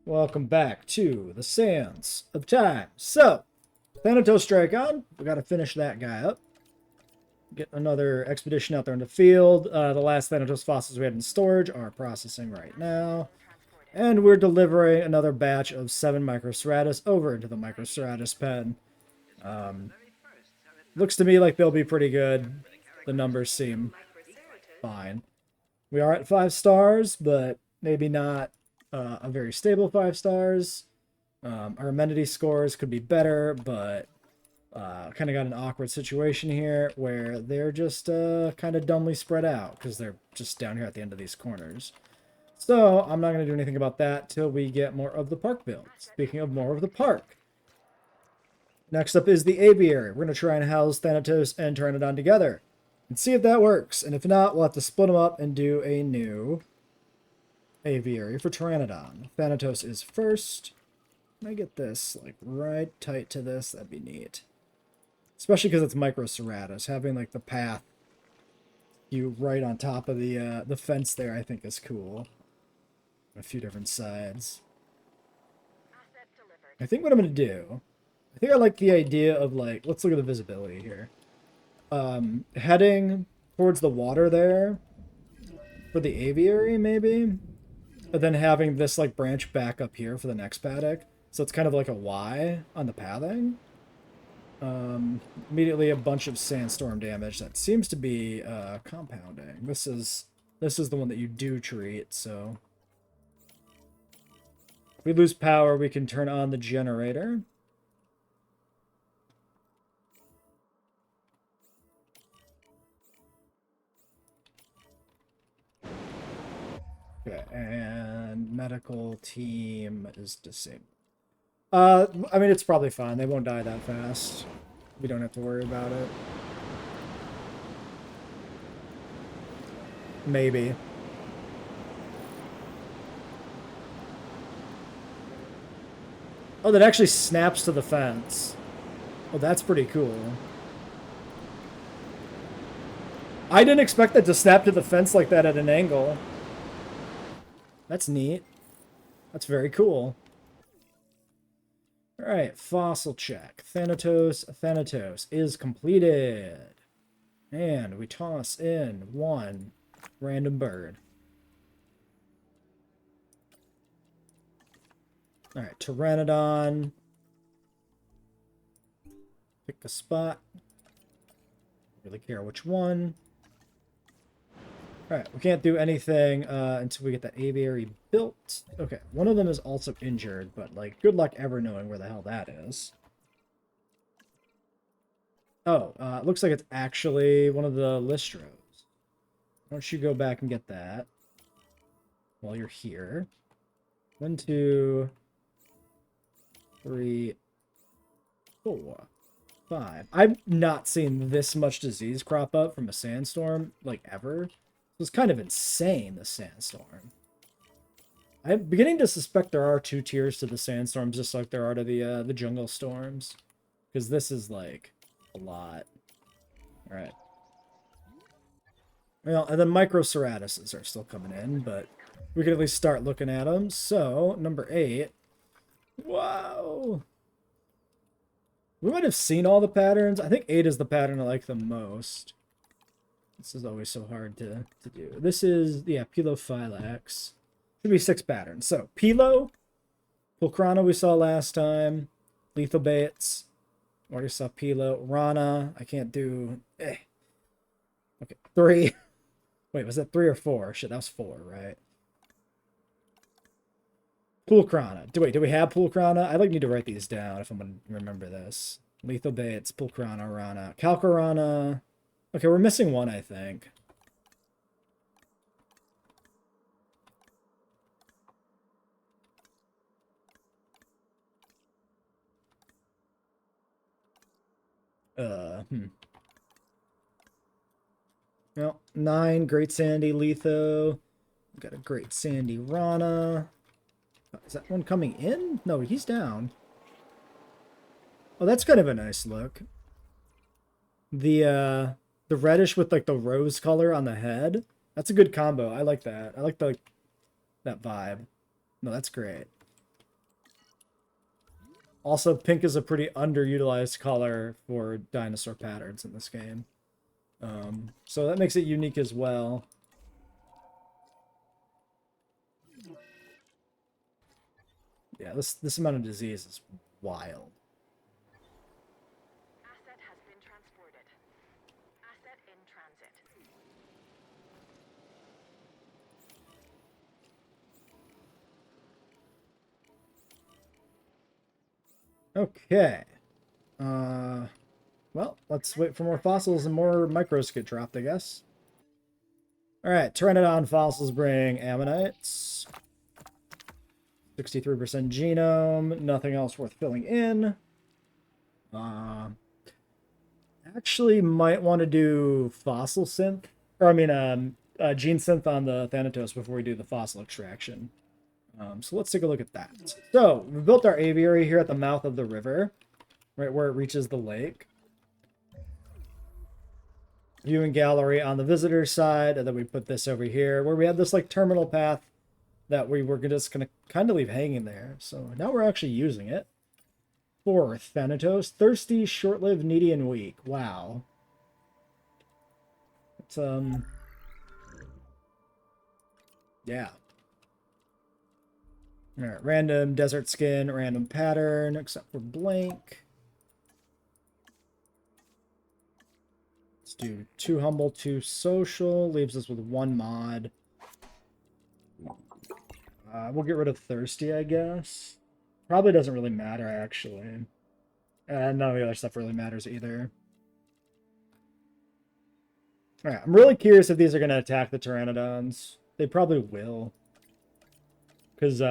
Welcome back to the Sands of Time. So, Thanatos strike on. We got to finish that guy up. Get another expedition out there in the field. The last Thanatos fossils we had in storage are processing right now. And we're delivering another batch of 7 Microstratus over into the Microstratus pen. Looks to me like they'll be pretty good. The numbers seem fine. We are at 5 stars, but maybe not a very stable 5 stars. Our amenity scores could be better, but kind of got an awkward situation here where they're just kind of dumbly spread out because they're just down here at the end of these corners. So I'm not going to do anything about that till we get more of the park built. Speaking of more of the park. Next up is the aviary. We're going to try and house Thanatos and Pteranodon together and see if that works. And if not, we'll have to split them up and do a new aviary for Pteranodon. Thanatos is first. Can I get this like right tight to this? That'd be neat. Especially because it's Microstratus. Having like the path you right on top of the fence there, I think is cool. A few different sides. I think what I'm going to do, I think I like the idea of like, let's look at the visibility here. Heading towards the water there for the aviary maybe, but then having this like branch back up here for the next paddock. So it's kind of like a Y on the pathing. Immediately a bunch of sandstorm damage that seems to be compounding. This is the one that you do treat, so if we lose power, we can turn on the generator. Okay, and medical team is disabled. I mean, it's probably fine. They won't die that fast. We don't have to worry about it. Maybe. Oh, that actually snaps to the fence. Oh, that's pretty cool. I didn't expect that to snap to the fence like that at an angle. That's neat. That's very cool. Alright, fossil check. Thanatos is completed. And we toss in one random bird. Alright, Pteranodon. Pick a spot. Don't really care which one. Alright, we can't do anything until we get the aviary built. Okay, one of them is also injured, but, like, good luck ever knowing where the hell that is. Oh, it looks like it's actually one of the Listros. Why don't you go back and get that while you're here. 1, 2, 3, 4, 5. I've not seen this much disease crop up from a sandstorm, like, ever. It was kind of insane, the sandstorm. I'm beginning to suspect there are 2 tiers to the sandstorms, just like there are to the jungle storms. Because this is, like, a lot. Alright. Well, and then Microceratuses are still coming in, but we can at least start looking at them. So, number 8. Wow! We might have seen all the patterns. I think 8 is the pattern I like the most. This is always so hard to do. This is, yeah, Pelophylax. Should be 6 patterns. So, Pelo, Pulcrana we saw last time, Lethal Baits, already saw Pelo, Rana, I can't do, Okay, 3. Wait, was that 3 or 4? Shit, that was 4, right? Pulcrana. Wait, do we have Pulcrana? I need to write these down if I'm going to remember this. Lethal Baits, Pulcrana, Rana, Calcarana. Okay, we're missing one, I think. Well, 9, Great Sandy, Letho. We've got a Great Sandy, Rana. Is that one coming in? No, he's down. Oh, that's kind of a nice look. The reddish with like the rose color on the head. That's a good combo. I like that. I like that vibe. No, that's great. Also, pink is a pretty underutilized color for dinosaur patterns in this game. So that makes it unique as well. Yeah, this amount of disease is wild. Asset has been transported. Asset in transit. Okay. Well, let's wait for more fossils and more micros get dropped, I guess. Alright, Pteranodon fossils bring ammonites. 63% genome. Nothing else worth filling in. Actually might want to do fossil synth. Or, I mean, gene synth on the Thanatos before we do the fossil extraction. So let's take a look at that. So, we built our aviary here at the mouth of the river. Right where it reaches the lake. Viewing gallery on the visitor side, and then we put this over here where we had this like terminal path that we were just gonna kind of leave hanging there. So now we're actually using it. For Thanatos, thirsty, short-lived, needy, and weak. Wow. It's yeah. Alright, random desert skin, random pattern, except for blank. Let's do 2 humble, 2 social. Leaves us with 1 mod. We'll get rid of thirsty, I guess. Probably doesn't really matter, actually. And none of the other stuff really matters either. Alright, I'm really curious if these are going to attack the Pteranodons. They probably will. Because,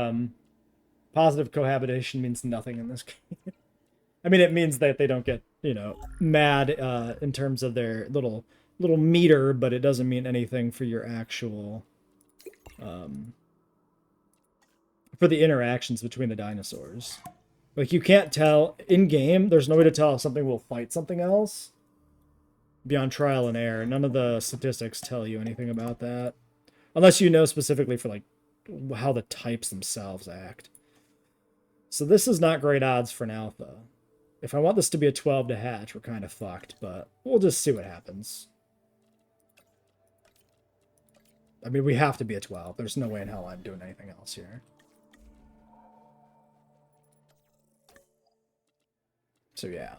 positive cohabitation means nothing in this game. I mean, it means that they don't get, you know, mad in terms of their little meter, but it doesn't mean anything for your actual, for the interactions between the dinosaurs. Like, you can't tell, in-game, there's no way to tell if something will fight something else beyond trial and error. None of the statistics tell you anything about that. Unless you know specifically for, like, how the types themselves act. So this is not great odds for an alpha. If I want this to be a 12 to hatch, we're kind of fucked, but we'll just see what happens. I mean, we have to be a 12. There's no way in hell I'm doing anything else here. So yeah.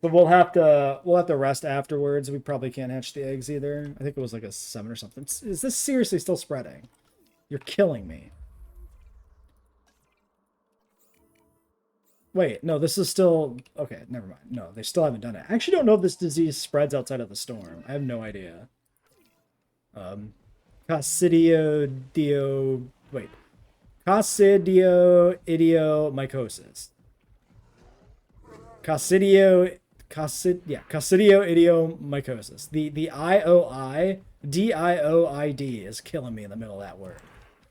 But we'll have to rest afterwards. We probably can't hatch the eggs either. I think it was like a 7 or something. Is this seriously still spreading? You're killing me. Wait, no, this is still... Okay, never mind. No, they still haven't done it. I actually don't know if this disease spreads outside of the storm. I have no idea. Coccidioidiomycosis. Coccidioidiomycosis. The dioid is killing me in the middle of that word.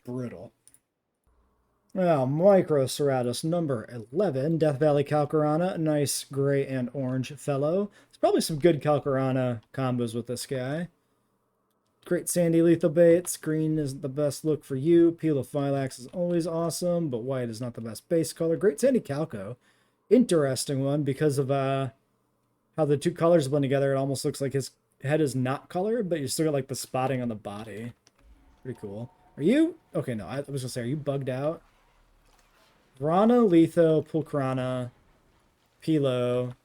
Brutal. Well, Microceratus number 11, Death Valley Calcarana, a nice gray and orange fellow. There's probably some good Calcarana combos with this guy. Great sandy lethal baits. Green is the best look for you. Pelophylax is always awesome, but white is not the best base color. Great sandy Calco. Interesting one because of how the two colors blend together. It almost looks like his head is not colored, but you still got like the spotting on the body. Pretty cool. Are you... Okay, no, I was going to say, are you bugged out? Rana, Letho, Pulcrana, Pilo,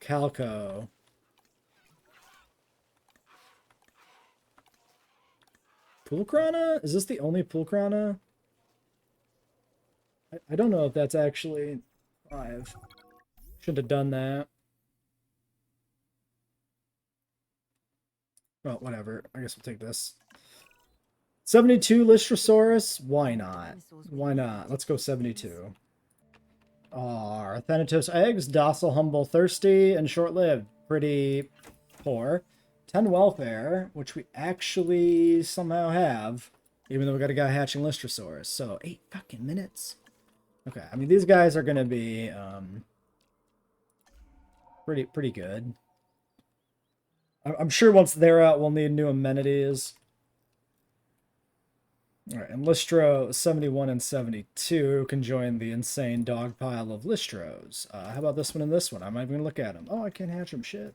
Calco. Pulcrana? Is this the only Pulcrana? I don't know if that's actually 5. Should have done that. Well, whatever. I guess we'll take this. 72 Lystrosaurus? Why not? Why not? Let's go 72. Our Thanatos eggs, docile, humble, thirsty, and short-lived. Pretty poor. 10 welfare, which we actually somehow have, even though we got a guy hatching Lystrosaurus. So 8 fucking minutes. Okay, I mean, these guys are going to be pretty good. I'm sure once they're out, we'll need new amenities. All right, and Listro 71 and 72 can join the insane dog pile of Listros. How about this one and this one? I'm not even going to look at them. Oh, I can't hatch them. Shit.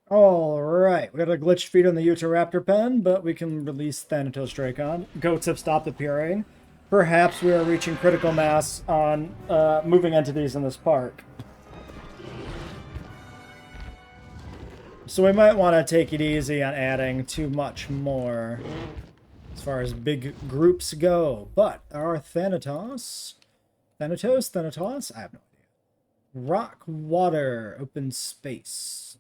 All right, we got a glitched feed on the Utahraptor pen, but we can release Thanatos Dracon. Goats have stopped appearing. Perhaps we are reaching critical mass on moving entities in this park. So we might want to take it easy on adding too much more as far as big groups go. But our Thanatos, I have no idea. Rock, water, open space.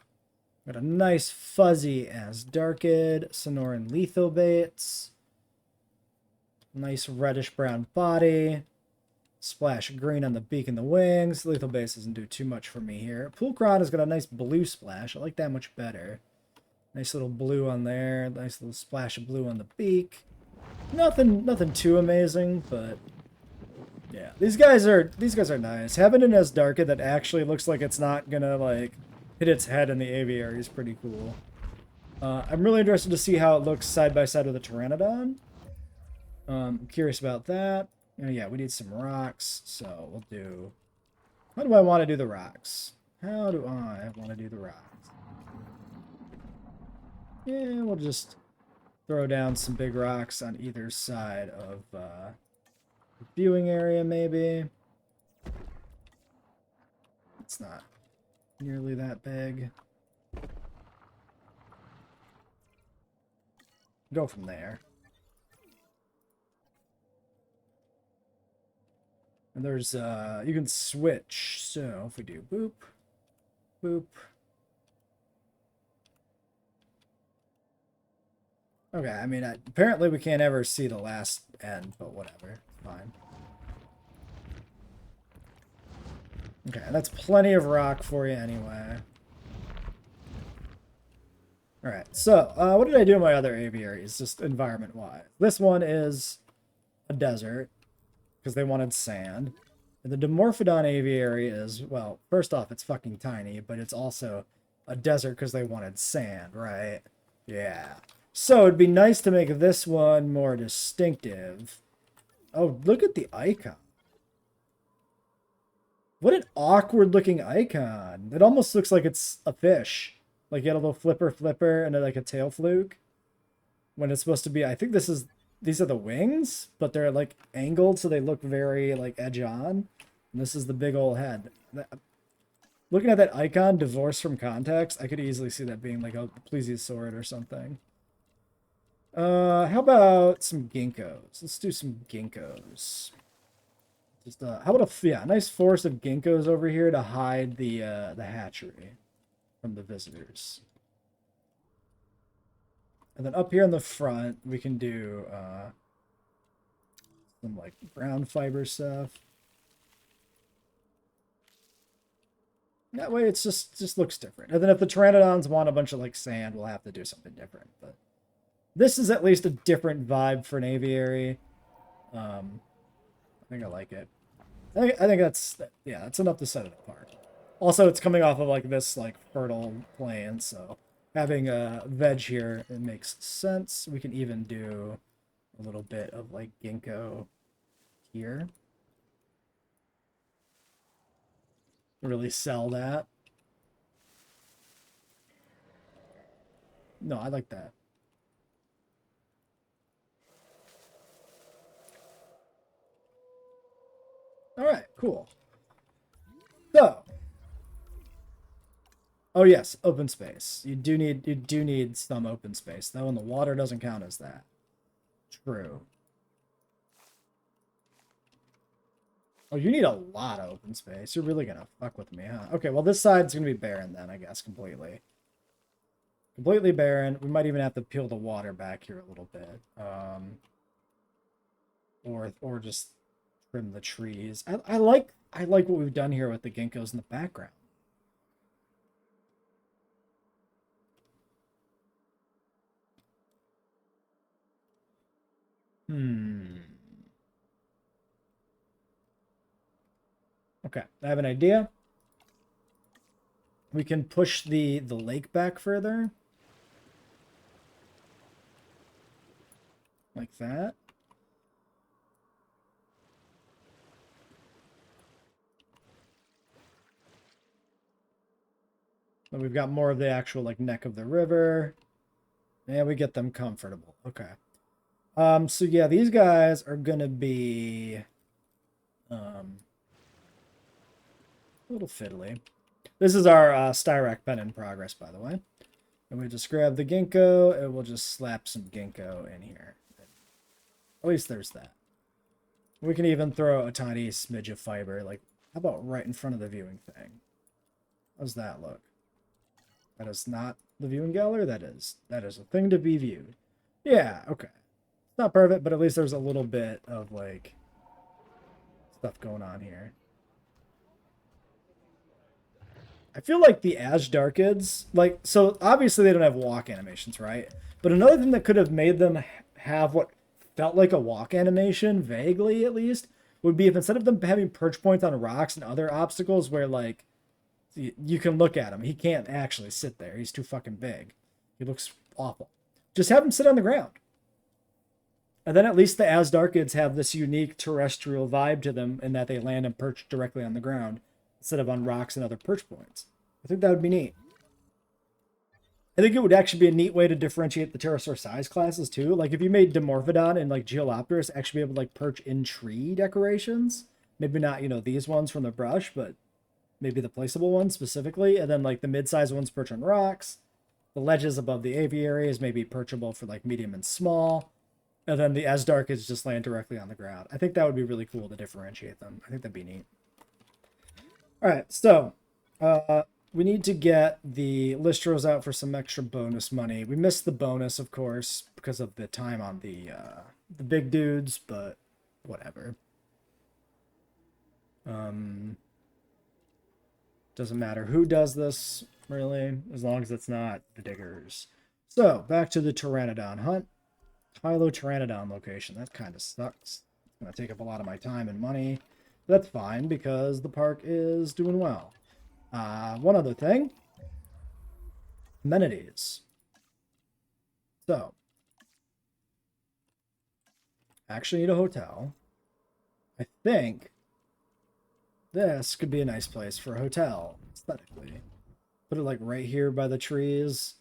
Got a nice fuzzy as Darkid, Sonoran Lethal Baits. Nice reddish brown body. Splash of green on the beak and the wings. Lethal Base doesn't do too much for me here. Pulcron has got a nice blue splash. I like that much better. Nice little blue on there. Nice little splash of blue on the beak. Nothing too amazing, but yeah. These guys are nice. Having an Asdarka that actually looks like it's not gonna like hit its head in the aviary is pretty cool. I'm really interested to see how it looks side by side with the Pteranodon. I'm curious about that. Oh, yeah, we need some rocks, so we'll do... How do I want to do the rocks? How do I want to do the rocks? Yeah, we'll just throw down some big rocks on either side of the viewing area, maybe. It's not nearly that big. Go from there. And there's, you can switch. So if we do boop, boop. Okay, I mean, apparently we can't ever see the last end, but whatever. Fine. Okay, that's plenty of rock for you anyway. Alright, so, what did I do in my other aviaries, just environment-wise? This one is a desert, because they wanted sand. And the Dimorphodon aviary is, well, first off, it's fucking tiny, but it's also a desert because they wanted sand, right? Yeah. So it'd be nice to make this one more distinctive. Oh, look at the icon. What an awkward looking icon. It almost looks like it's a fish. Like you had a little flipper and like a tail fluke. When it's supposed to be, I think these are the wings, but they're like angled so they look very like edge on. And this is the big old head. Looking at that icon divorced from context, I could easily see that being like a plesiosaur or something. How about some ginkgos? Let's do some ginkgos. Just how about a nice forest of ginkgos over here to hide the hatchery from the visitors. And then up here in the front, we can do some like brown fiber stuff. That way it's just looks different. And then if the Pteranodons want a bunch of like sand, we'll have to do something different. But this is at least a different vibe for an aviary. I think I like it. I think that's enough to set it apart. Also, it's coming off of like this like fertile plain, so having a veg here, it makes sense. We can even do a little bit of like ginkgo here. Really sell that. No, I like that. All right, cool. So, oh yes, open space. You do need some open space though, and the water doesn't count as that. True. Oh, you need a lot of open space. You're really gonna fuck with me, huh? Okay, well this side's gonna be barren then, I guess, completely. Completely barren. We might even have to peel the water back here a little bit. Or just trim the trees. I like what we've done here with the ginkgos in the background. Okay, I have an idea. We can push the lake back further. Like that. Then we've got more of the actual like neck of the river. And we get them comfortable. Okay. So yeah, these guys are gonna be a little fiddly. This is our Styrac pen in progress, by the way. And we just grab the ginkgo and we'll just slap some ginkgo in here. At least there's that. We can even throw a tiny smidge of fiber, like, how about right in front of the viewing thing? How's that look? That is not the viewing gallery? That is a thing to be viewed. Yeah, okay. It's not perfect, but at least there's a little bit of, like, stuff going on here. I feel like the Ashdarkids, like, so obviously they don't have walk animations, right? But another thing that could have made them have what felt like a walk animation, vaguely at least, would be if instead of them having perch points on rocks and other obstacles where, like, you can look at him, he can't actually sit there. He's too fucking big. He looks awful. Just have him sit on the ground. And then at least the Asdarkids have this unique terrestrial vibe to them in that they land and perch directly on the ground instead of on rocks and other perch points. I think that would be neat. I think it would actually be a neat way to differentiate the pterosaur size classes too. Like if you made Dimorphodon and like Geolopterus actually be able to like perch in tree decorations, maybe not, you know, these ones from the brush, but maybe the placeable ones specifically, and then like the mid-sized ones perch on rocks. The ledges above the aviaries may be perchable for like medium and small. And then the Asdarkids just land directly on the ground. I think that would be really cool to differentiate them. I think that'd be neat. All right, so we need to get the Listros out for some extra bonus money. We missed the bonus, of course, because of the time on the big dudes, but whatever. Doesn't matter who does this, really, as long as it's not the diggers. So, back to the Pteranodon hunt. Tylo Pteranodon location. That kind of sucks. It's going to take up a lot of my time and money. That's fine, because the park is doing well. One other thing. Amenities. So, actually need a hotel. I think this could be a nice place for a hotel, aesthetically. Put it like right here by the trees.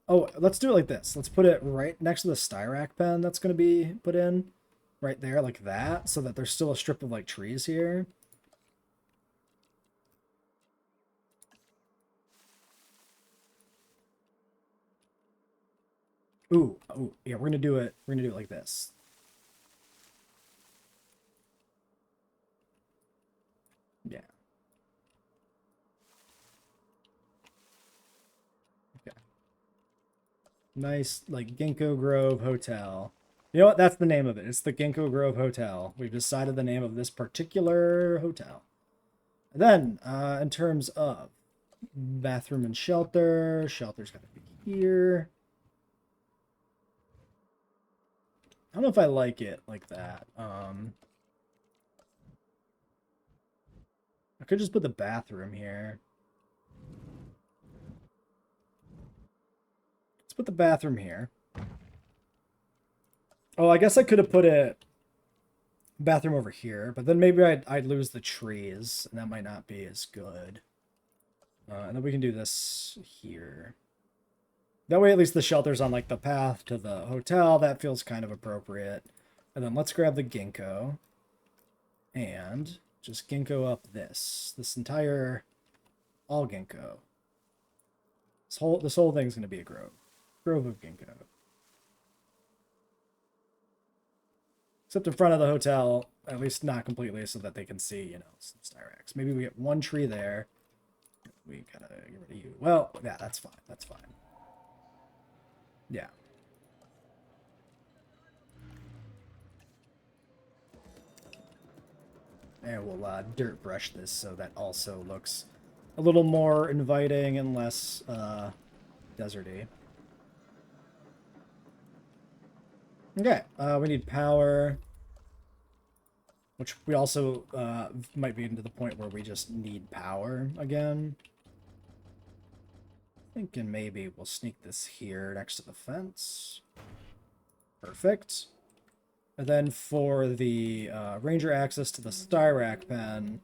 Oh, let's do it like this. Let's put it right next to the Styrac pen that's going to be put in. Right there, like that, so that there's still a strip of like trees here. Ooh, yeah, we're gonna do it like this. Yeah. Okay. Nice, like Ginkgo Grove Hotel. You know what? That's the name of it. It's the Ginkgo Grove Hotel. We've decided the name of this particular hotel. And then, in terms of bathroom and shelter's got to be here. I don't know if I like it like that. I could just put the bathroom here. Let's put the bathroom here. Oh, I guess I could have put a bathroom over here, but then maybe I'd lose the trees, and that might not be as good. And then we can do this here. That way at least the shelter's on like the path to the hotel. That feels kind of appropriate. And then let's grab the ginkgo. And just ginkgo up this. This entire... all ginkgo. This whole thing's going to be a grove. Grove of ginkgo. Except in front of the hotel, at least not completely, so that they can see, you know, some Styrax. Maybe we get one tree there. We gotta get rid of you. Well, yeah, that's fine. That's fine. Yeah. And we'll dirt brush this so that also looks a little more inviting and less deserty. Okay, we need power, which we also might be into the point where we just need power again. Thinking maybe we'll sneak this here next to the fence. Perfect. And then for the ranger access to the Styrac pen,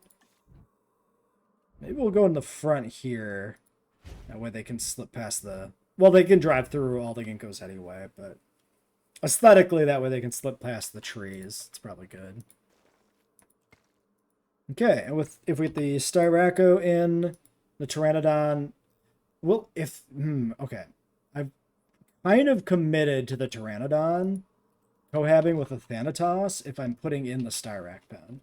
maybe we'll go in the front here. That way they can slip past the... Well, they can drive through all the Ginkgos anyway, but aesthetically, that way they can slip past the trees. It's probably good. Okay, and if we get the Styraco in, the Pteranodon... Well, if... okay. I've kind of committed to the Pteranodon cohabbing with a Thanatos if I'm putting in the Styrac pen.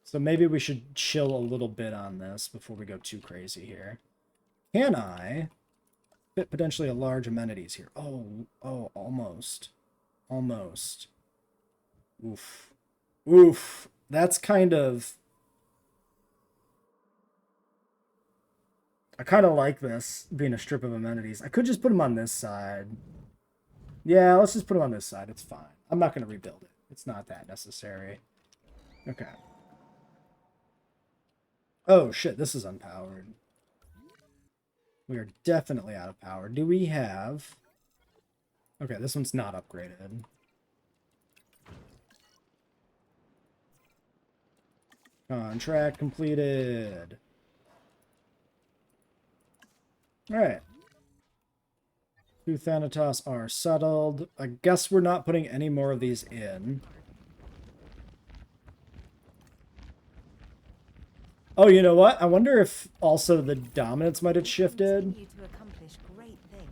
So maybe we should chill a little bit on this before we go too crazy here. Can I fit potentially a large amenities here? Oh, almost. Almost. Oof. Oof. That's kind of... I kind of like this being a strip of amenities. I could just put them on this side. Yeah, let's just put them on this side. It's fine. I'm not going to rebuild it. It's not that necessary. Okay. Oh, shit. This is unpowered. We are definitely out of power. Do we have... Okay, this one's not upgraded. Contract completed. Alright. 2 Thanatos are settled. I guess we're not putting any more of these in. Oh, you know what? I wonder if also the dominance might have shifted.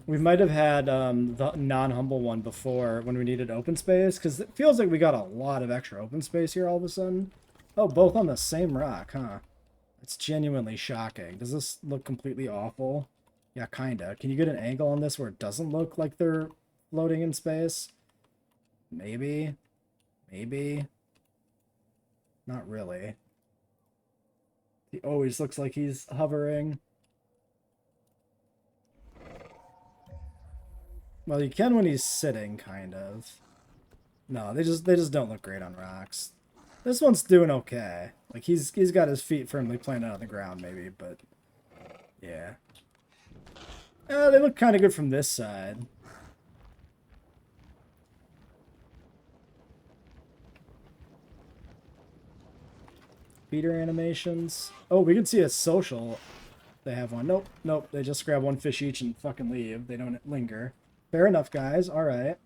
We might have had the non-humble one before when we needed open space, because it feels like we got a lot of extra open space here all of a sudden. Oh, both on the same rock, huh? It's genuinely shocking. Does this look completely awful? Yeah, kinda. Can you get an angle on this where it doesn't look like they're floating in space? Maybe. Maybe. Not really. He always looks like he's hovering. Well, you can when he's sitting, kind of. No, they just don't look great on rocks. This one's doing okay. Like he's got his feet firmly planted on the ground, maybe, but yeah. They look kind of good from this side. Feeder animations. Oh, we can see a social. They have one. Nope, nope. They just grab one fish each and fucking leave. They don't linger. Fair enough, guys. All right.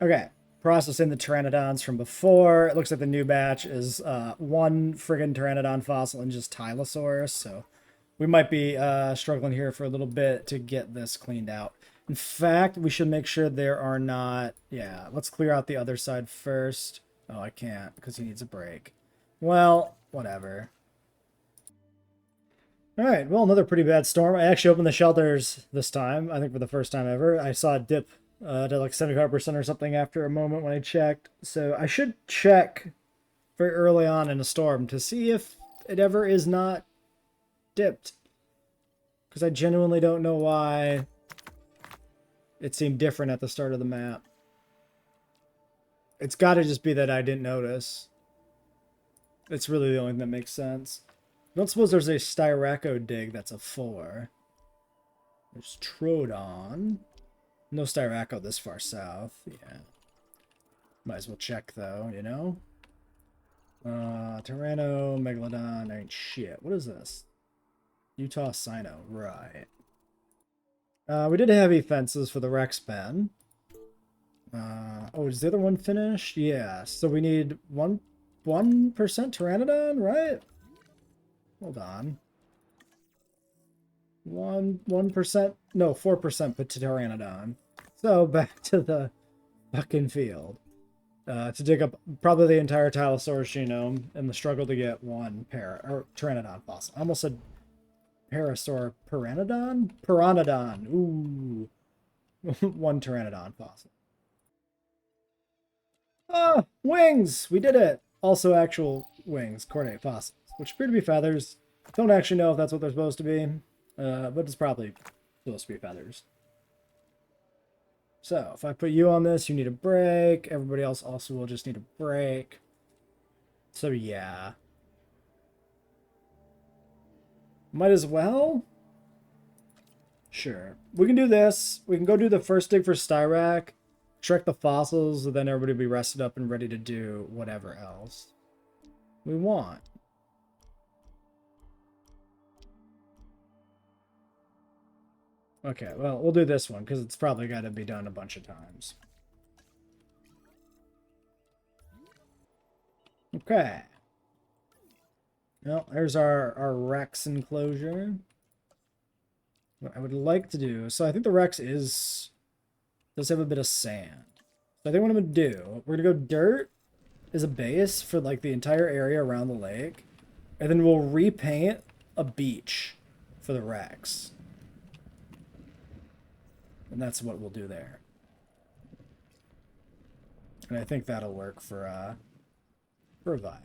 Okay. Processing the Pteranodons from before. It looks like the new batch is one friggin' Pteranodon fossil and just Tylosaurus. So we might be struggling here for a little bit to get this cleaned out. In fact, we should make sure there are not... Yeah, let's clear out the other side first. Oh, I can't because he needs a break. Well, whatever. Alright, well, another pretty bad storm. I actually opened the shelters this time, I think for the first time ever. I saw a dip to like 75% or something after a moment when I checked. So I should check very early on in a storm to see if it ever is not dipped. Because I genuinely don't know why it seemed different at the start of the map. It's got to just be that I didn't notice. It's really the only thing that makes sense. I don't suppose there's a Styraco dig that's a 4. There's Troodon. No Styraco this far south. Yeah. Might as well check though, you know? Tyranno, Megalodon, ain't shit. What is this? Utah Sino. Right. We did heavy fences for the Rex pen. Oh, is the other one finished? Yeah. So we need 1% Pteranodon, right? Hold on. 1%? No, 4% Pteranodon. So back to the fucking field. To dig up probably the entire Tylosaurus genome and the struggle to get one Pteranodon fossil. I almost said Parasaur Pteranodon? Pteranodon. Ooh. One Pteranodon fossil. Ah, wings! We did it! Also actual wings, chordate fossils, which appear to be feathers. Don't actually know if that's what they're supposed to be, but it's probably supposed to be feathers. So, if I put you on this, you need a break. Everybody else also will just need a break. So, yeah. Might as well? Sure. We can do this. We can go do the first dig for Styrac. extract the fossils, and then everybody will be rested up and ready to do whatever else we want. Okay, well, we'll do this one because it's probably got to be done a bunch of times. Okay. Well, there's our Rex enclosure. What I would like to do, so I think the Rex does have a bit of sand. So I think what I'm gonna do, we're gonna go dirt as a base for like the entire area around the lake, and then we'll repaint a beach for the Rex. And that's what we'll do there. And I think that'll work for a vibe.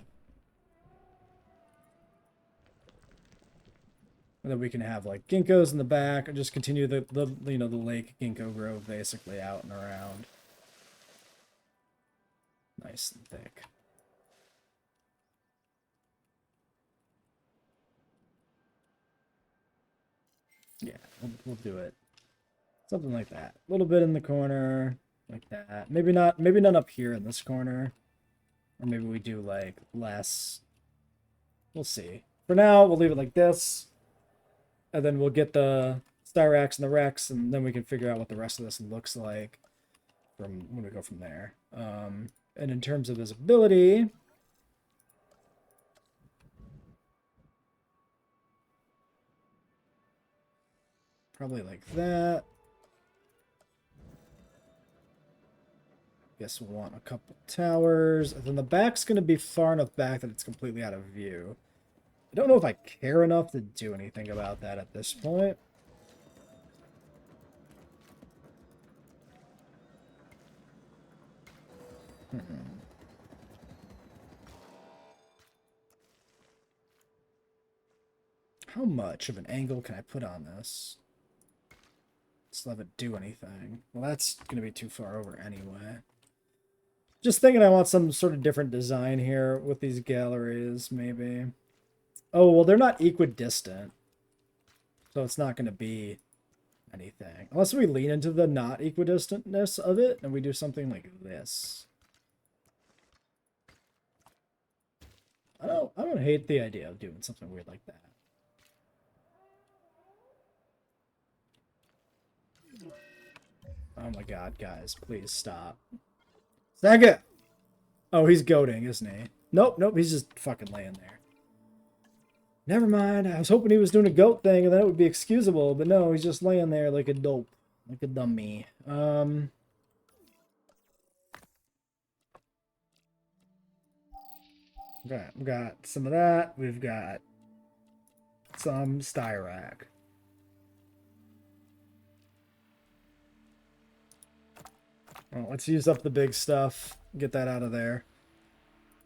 And then we can have like ginkgos in the back and just continue the you know, the lake ginkgo grove basically out and around. Nice and thick. Yeah, we'll do it. Something like that. A little bit in the corner, like that. Maybe not up here in this corner. Or maybe we do like less. We'll see. For now, we'll leave it like this. And then we'll get the Styrax and the Rex, and then we can figure out what the rest of this looks like from when we go from there. And in terms of visibility, probably like that. Guess we'll want a couple towers. And then the back's going to be far enough back that it's completely out of view. I don't know if I care enough to do anything about that at this point. How much of an angle can I put on this? Let's let it do anything. Well, that's going to be too far over anyway. Just thinking I want some sort of different design here with these galleries, maybe. Oh, well, they're not equidistant. So it's not going to be anything. Unless we lean into the not equidistantness of it, and we do something like this. I don't hate the idea of doing something weird like that. Oh my god, guys, please stop. Second! Oh, he's goading, isn't he? Nope, he's just fucking laying there. Never mind, I was hoping he was doing a goat thing and then it would be excusable, but no, he's just laying there like a dope. Like a dummy. Okay, we got some of that. We've got some Styrac. Well, let's use up the big stuff. Get that out of there.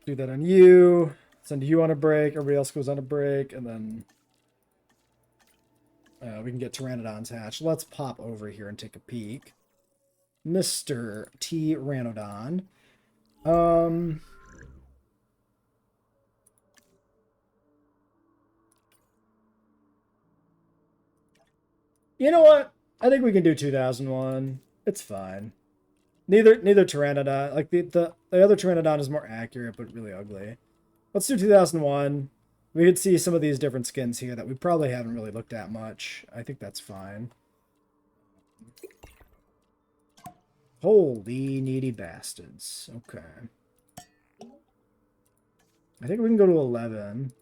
Do that on you. Send you on a break. Everybody else goes on a break. And then we can get Pteranodons hatched. Let's pop over here and take a peek. Mr. Pteranodon. You know what? I think we can do 2001. It's fine. Neither Pteranodon, like the other Pteranodon is more accurate but really ugly. Let's do 2001. We could see some of these different skins here that we probably haven't really looked at much. I think that's fine. Holy needy bastards. Okay. I think we can go to 11.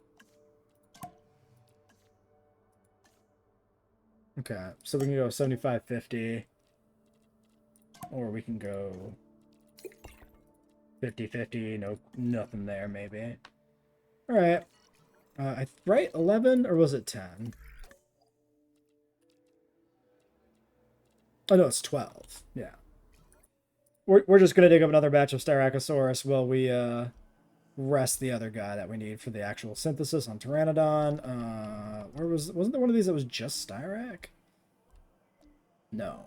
Okay, so we can go 75-50. Or we can go 50-50. No, nothing there, maybe. Alright. Right? 11? Or was it 10? Oh, no, it's 12. Yeah. We're just going to dig up another batch of Styracosaurus while we rest the other guy that we need for the actual synthesis on Pteranodon. Wasn't there one of these that was just Styrac? No.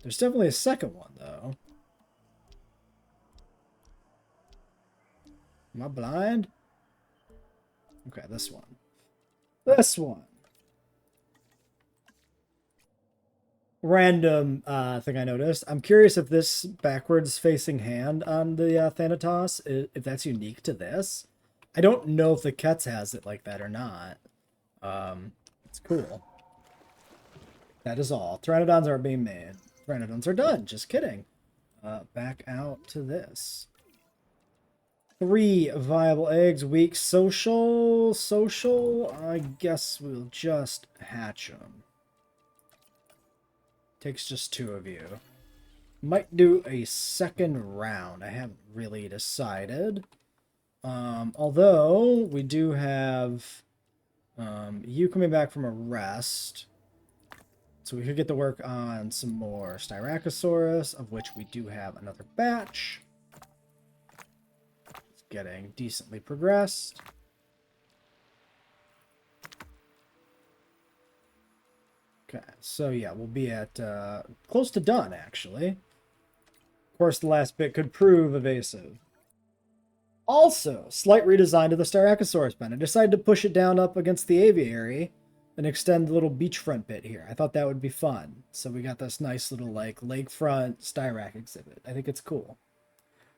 There's definitely a second one, though. Am I blind? Okay, this one. This one. random thing I noticed. I'm curious if this backwards facing hand on the Thanatos, if that's unique to this. I don't know if the Ketz has it like that or not. It's cool. That is all. Pteranodons are being made. Pteranodons are done. Just kidding. Back out to this. 3 viable eggs. Weak social. Social. I guess we'll just hatch them. Takes just 2 of you. Might do a second round. I haven't really decided. Although we do have you coming back from a rest. So we could get to work on some more Styracosaurus, of which we do have another batch. It's getting decently progressed. Okay, so yeah, we'll be at close to done, actually. Of course, the last bit could prove evasive. Also, slight redesign to the Styracosaurus pen. I decided to push it down up against the aviary and extend the little beachfront bit here. I thought that would be fun. So we got this nice little like lakefront Styrac exhibit. I think it's cool.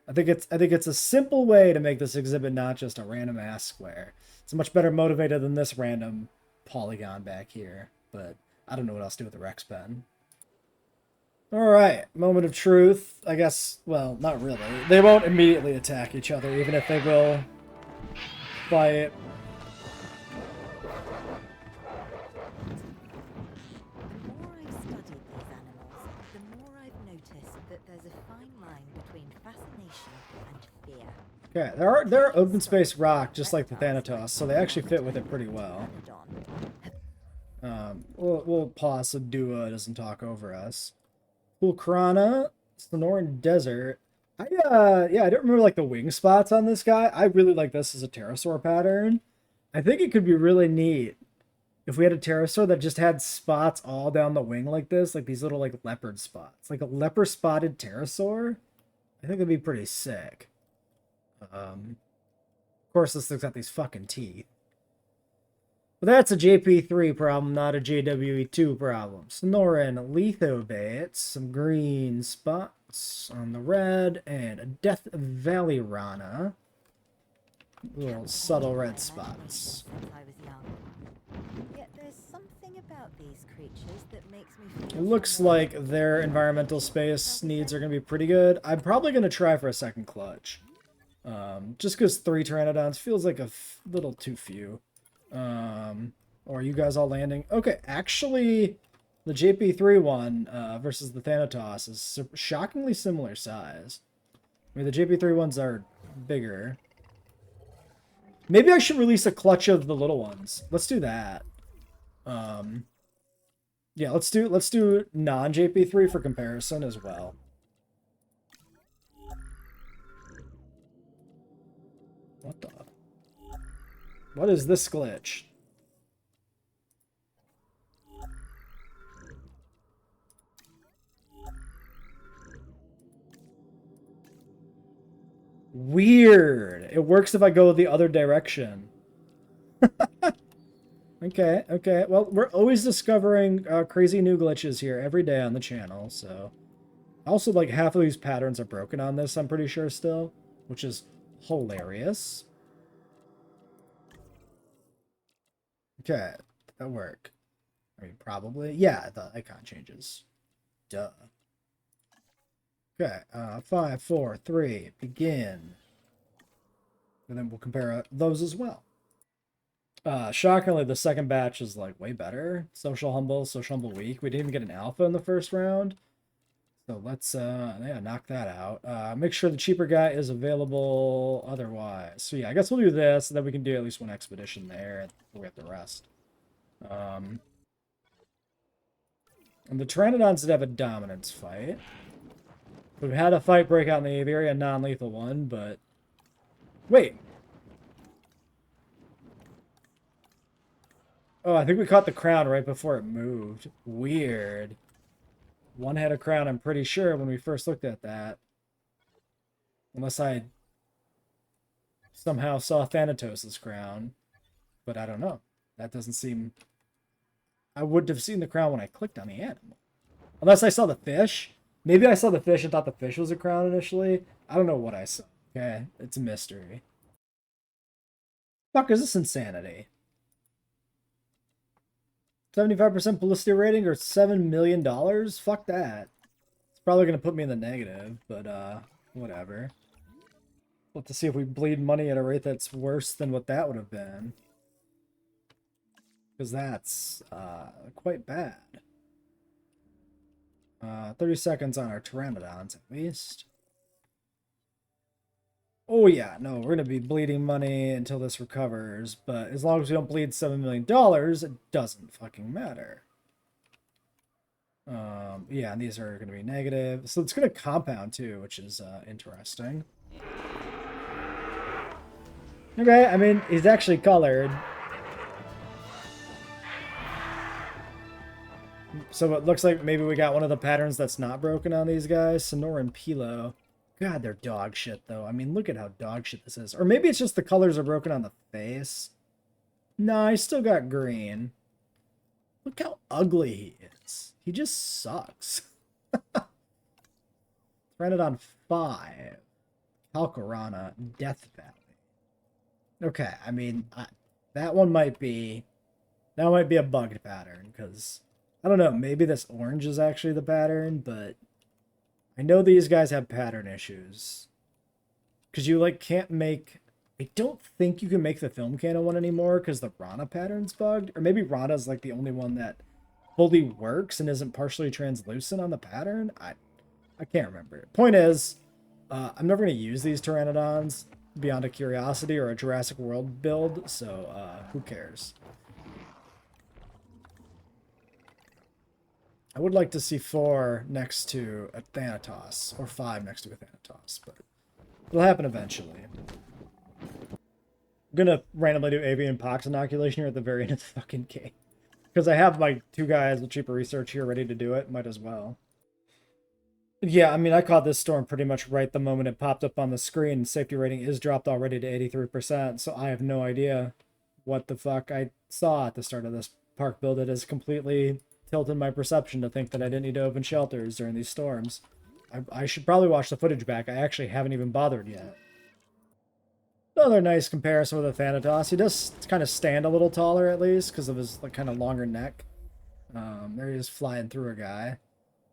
I think it's a simple way to make this exhibit not just a random ass square. It's much better motivated than this random polygon back here. But I don't know what else to do with the Rex pen. Alright, moment of truth. I guess, well, not really. They won't immediately attack each other, even if they will fight. The more I've studied these animals, the more I've noticed that there's a fine line between fascination and fear. Okay, they're open space rock, just like the Thanatos, so they actually fit with it pretty well. We'll pause so Dua doesn't talk over us. Pulcrana, Sonoran Desert. Yeah, I don't remember like the wing spots on this guy. I really like this as a pterosaur pattern. I think it could be really neat if we had a pterosaur that just had spots all down the wing like this, like these little like leopard spots, like a leopard spotted pterosaur. I think it'd be pretty sick. Of course, this thing's got these fucking teeth. But that's a JP3 problem, not a JWE2 problem. Sonoran Lithobates, some green spots on the red, and a Death Valley Rana. Little subtle red spots. Since I was young. Yet there's something about these creatures that makes me feel It looks like their environmental space needs are going to be pretty good. I'm probably going to try for a second clutch. Just because 3 Pteranodons feels like a little too few. Or are you guys all landing? Okay, actually, the JP3 one versus the Thanatos is shockingly similar size. I mean, the JP3 ones are bigger. Maybe I should release a clutch of the little ones. Let's do that. Yeah, let's do non-JP3 for comparison as well. What the? What is this glitch? Weird. It works if I go the other direction. Okay. Well, we're always discovering crazy new glitches here every day on the channel, so. Also, like, half of these patterns are broken on this, I'm pretty sure still, which is hilarious. Okay, that'll work. I mean, probably. Yeah, the icon changes. Duh. Okay, 5, 4, 3, begin. And then we'll compare those as well. Shockingly, the second batch is, like, way better. Social Humble Weak. We didn't even get an alpha in the first round. So let's, yeah, knock that out. Make sure the cheaper guy is available otherwise. So yeah, I guess we'll do this, and then we can do at least one expedition there, and we'll get the rest. And the Pteranodons did have a dominance fight. We've had a fight break out in the aviary, a non-lethal one, but... Wait! Oh, I think we caught the crown right before it moved. Weird. One had a crown, I'm pretty sure, when we first looked at that. Unless I somehow saw Thanatos' crown. But I don't know. That doesn't seem... I wouldn't have seen the crown when I clicked on the animal. Unless I saw the fish. Maybe I saw the fish and thought the fish was a crown initially. I don't know what I saw. Okay, it's a mystery. Fuck, is this insanity? 75% publicity rating or $7 million? Fuck that. It's probably going to put me in the negative, but whatever. We'll have to see if we bleed money at a rate that's worse than what that would have been. Because that's quite bad. 30 seconds on our Pteranodons, at least. Oh yeah, no, we're going to be bleeding money until this recovers, but as long as we don't bleed $7 million, it doesn't fucking matter. Yeah, and these are going to be negative. So it's going to compound too, which is interesting. Okay, I mean, he's actually colored. So it looks like maybe we got one of the patterns that's not broken on these guys. Sonora and Pilo. God, they're dog shit, though. I mean, look at how dog shit this is. Or maybe it's just the colors are broken on the face. No, I still got green. Look how ugly he is. He just sucks. Pteranodon 5. Calcarana, Death Valley. Okay, I mean, that one might be... That might be a bugged pattern, because... I don't know, maybe this orange is actually the pattern, but... I know these guys have pattern issues. Because you, like, can't make... I don't think you can make the film canon one anymore, because the Rana pattern's bugged. Or maybe Rana's, like, the only one that fully works and isn't partially translucent on the pattern. I can't remember. Point is, I'm never going to use these Pteranodons beyond a curiosity or a Jurassic World build, so who cares? I would like to see 4 next to a Thanatos, or 5 next to a Thanatos, but it'll happen eventually. I'm gonna randomly do avian pox inoculation here at the very end of the fucking game. Because I have my 2 guys with cheaper research here ready to do it, might as well. Yeah, I mean, I caught this storm pretty much right the moment it popped up on the screen. Safety rating is dropped already to 83%, so I have no idea what the fuck I saw at the start of this park build. It has completely tilted my perception to think that I didn't need to open shelters during these storms. I should probably watch the footage back. I actually haven't even bothered yet. Another nice comparison with a Thanatos. He does kind of stand a little taller at least because of his like kind of longer neck. There he is flying through a guy,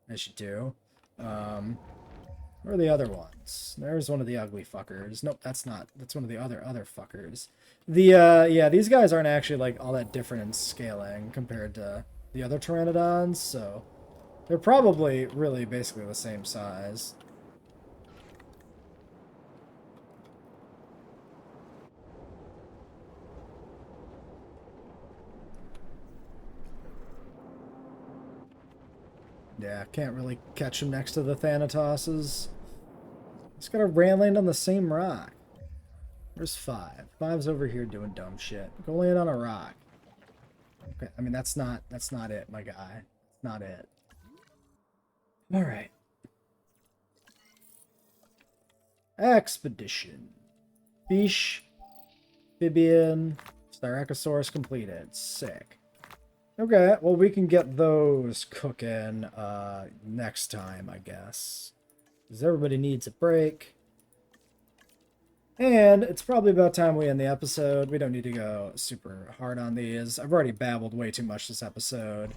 as you do. Where are the other ones? There's one of the ugly fuckers. Nope, that's not. That's one of the other fuckers. The yeah, these guys aren't actually like all that different in scaling compared to the other Pteranodons, so they're probably really basically the same size. Yeah, can't really catch him next to the Thanatoses. He's got a land on the same rock. Where's 5? 5's over here doing dumb shit. Go land on a rock. Okay, I mean that's not it, my guy. It's not it. All right. Expedition. Fish. Amphibian. Styracosaurus completed. Sick. Okay, well we can get those cooking next time, I guess. Because everybody needs a break. And it's probably about time we end the episode. We don't need to go super hard on these. I've already babbled way too much this episode.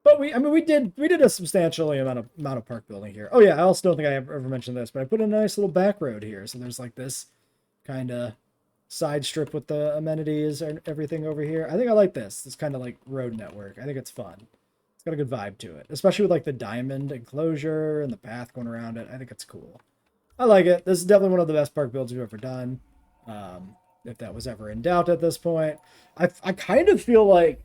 But we did a substantial amount of park building here. Oh yeah, I also don't think I ever mentioned this, but I put a nice little back road here. So there's like this kind of side strip with the amenities and everything over here. I think I like this kind of like road network. I think it's fun. It's got a good vibe to it, especially with like the diamond enclosure and the path going around it. I think it's cool. I like it. This is definitely one of the best park builds we've ever done. If that was ever in doubt at this point. I kind of feel like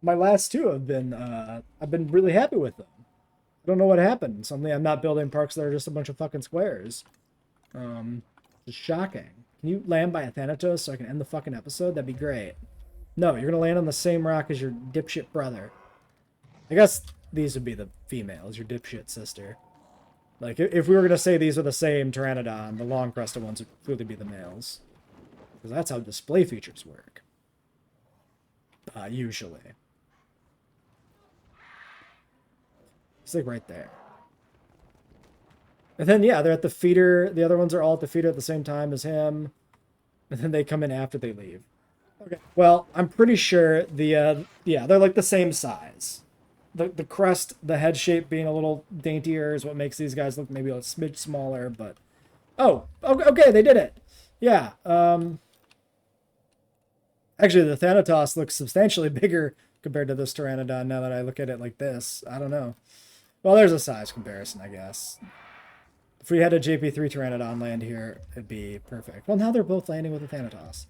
my last 2 have been I've been really happy with them. I don't know what happened. Suddenly I'm not building parks that are just a bunch of fucking squares. It's shocking. Can you land by a Thanatos so I can end the fucking episode? That'd be great. No, you're gonna land on the same rock as your dipshit brother. I guess these would be the females, your dipshit sister. Like, if we were gonna say these are the same Pteranodon, the long-crested ones would clearly be the males. Because that's how display features work. Usually. It's like right there. And then, yeah, they're at the feeder. The other ones are all at the feeder at the same time as him. And then they come in after they leave. Okay. Well, I'm pretty sure yeah, they're like the same size. The crest, the head shape being a little daintier is what makes these guys look maybe a smidge smaller, but... Oh, okay, they did it. Yeah, actually, the Thanatos looks substantially bigger compared to this Pteranodon now that I look at it like this. I don't know. Well, there's a size comparison, I guess. If we had a JP3 Pteranodon land here, it'd be perfect. Well, now they're both landing with a Thanatos.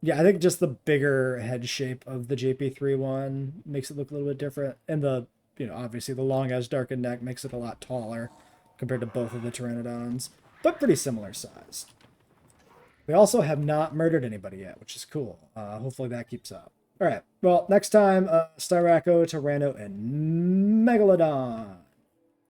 Yeah, I think just the bigger head shape of the JP3 one makes it look a little bit different. And the, obviously the long edge darkened neck makes it a lot taller compared to both of the Pteranodons, but pretty similar size. We also have not murdered anybody yet, which is cool. Hopefully that keeps up. All right, well, next time, Styraco, Tyranno, and Megalodon.